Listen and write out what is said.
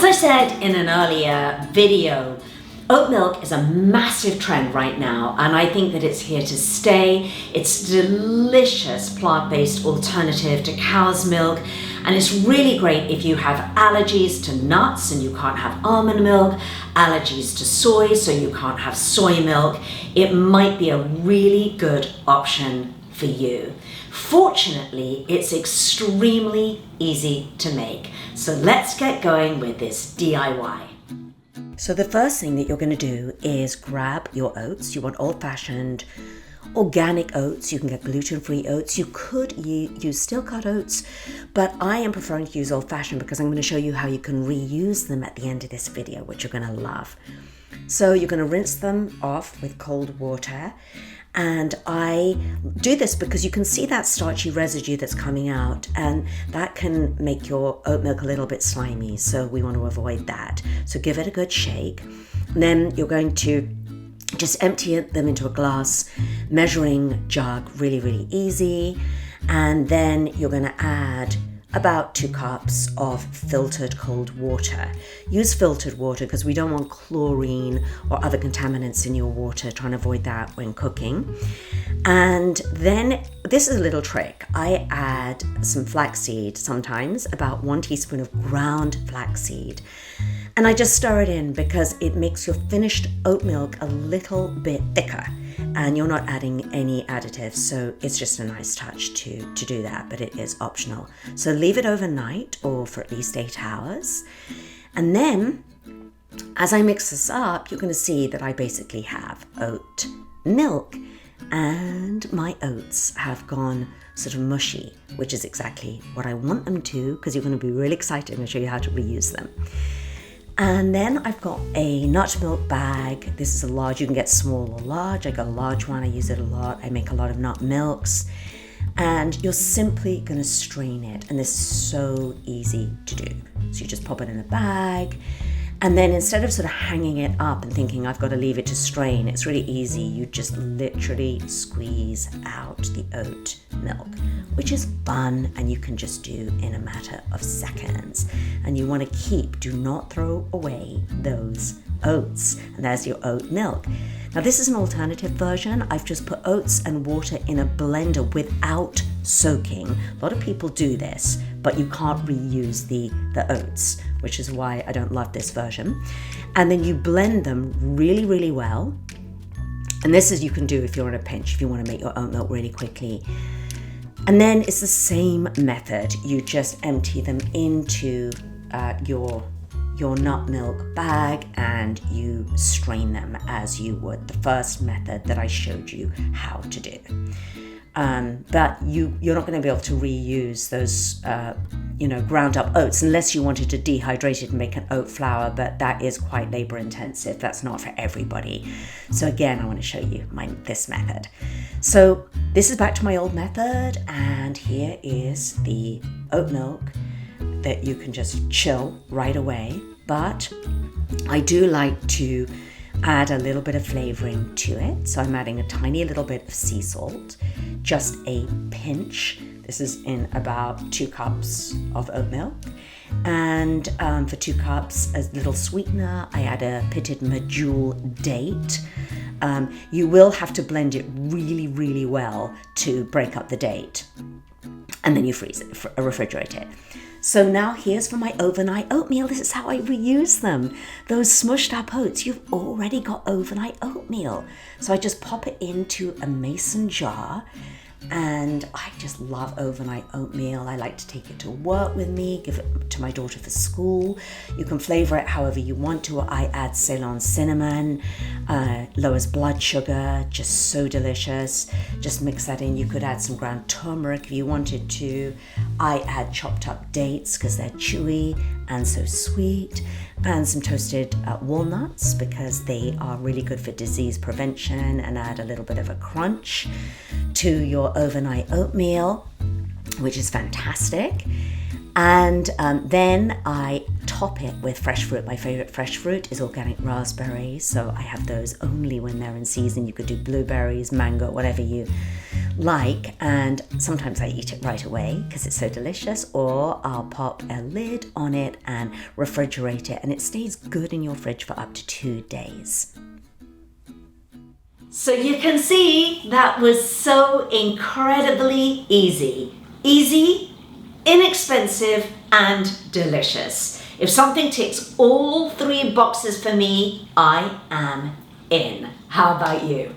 As I said in an earlier video, oat milk is a massive trend right now, and I think that it's here to stay. It's a delicious plant-based alternative to cow's milk, and it's really great if you have allergies to nuts and you can't have almond milk, allergies to soy, so you can't have soy milk. It might be a really good option for you. Fortunately, it's extremely easy to make. So let's get going with this DIY. So the first thing that you're going to do is grab your oats. You want old-fashioned organic oats. You can get gluten-free oats. You could use steel-cut oats, but I am preferring to use old-fashioned because I'm going to show you how you can reuse them at the end of this video, which you're going to love. So you're going to rinse them off with cold water. And I do this because you can see that starchy residue that's coming out, and that can make your oat milk a little bit slimy, so we want to avoid that. So give it a good shake. And then you're going to just empty them into a glass measuring jug, really, really easy. And then you're going to add about 2 cups of filtered cold water. Use filtered water because we don't want chlorine or other contaminants in your water. Try and avoid that when cooking. And then this is a little trick. I add some flaxseed sometimes, about 1 teaspoon of ground flaxseed. And I just stir it in because it makes your finished oat milk a little bit thicker. And you're not adding any additives, so it's just a nice touch to do that, but it is optional. So leave it overnight or for at least 8 hours. And then, as I mix this up, you're going to see that I basically have oat milk, and my oats have gone sort of mushy, which is exactly what I want them to, because you're going to be really excited. I'm going to show you how to reuse them. And then I've got a nut milk bag. This is a large, you can get small or large. I got a large one, I use it a lot. I make a lot of nut milks. And you're simply gonna strain it. And this is so easy to do. So you just pop it in a bag. And then instead of sort of hanging it up and thinking I've got to leave it to strain, it's really easy. You just literally squeeze out the oat milk, which is fun and you can just do in a matter of seconds. And you want to do not throw away those oats. And there's your oat milk. Now this is an alternative version. I've just put oats and water in a blender without soaking. A lot of people do this, but you can't reuse the oats, which is why I don't love this version. And then you blend them really, really well. And this is you can do if you're in a pinch, if you want to make your oat milk really quickly. And then it's the same method. You just empty them into your nut milk bag and you strain them as you would the first method that I showed you how to do. But you're not going to be able to reuse those ground up oats unless you wanted to dehydrate it and make an oat flour, but that is quite labor intensive. That's not for everybody. So again, I want to show you this method. So this is back to my old method, and here is the oat milk that you can just chill right away. But I do like to add a little bit of flavoring to it. So I'm adding a tiny little bit of sea salt, just a pinch. This is in about 2 cups of oat milk. And for 2 cups, a little sweetener, I add a pitted medjool date. You will have to blend it really, really well to break up the date. And then you freeze it, refrigerate it. So now here's for my overnight oatmeal. This is how I reuse them. Those smushed up oats, you've already got overnight oatmeal. So I just pop it into a mason jar, and I just love overnight oatmeal. I like to take it to work with me, give it to my daughter for school. You can flavor it however you want to. I add Ceylon cinnamon, lowers blood sugar, just so delicious. Just mix that in. You could add some ground turmeric if you wanted to. I add chopped up dates because they're chewy and so sweet, and some toasted walnuts because they are really good for disease prevention, and add a little bit of a crunch to your overnight oatmeal, which is fantastic. And then I top it with fresh fruit. My favorite fresh fruit is organic raspberries, so I have those only when they're in season. You could do blueberries, mango, whatever you like, and sometimes I eat it right away because it's so delicious, or I'll pop a lid on it and refrigerate it, and it stays good in your fridge for up to 2 days. So you can see that was so incredibly easy. Easy, inexpensive, and delicious. If something ticks all 3 boxes for me, I am in. How about you?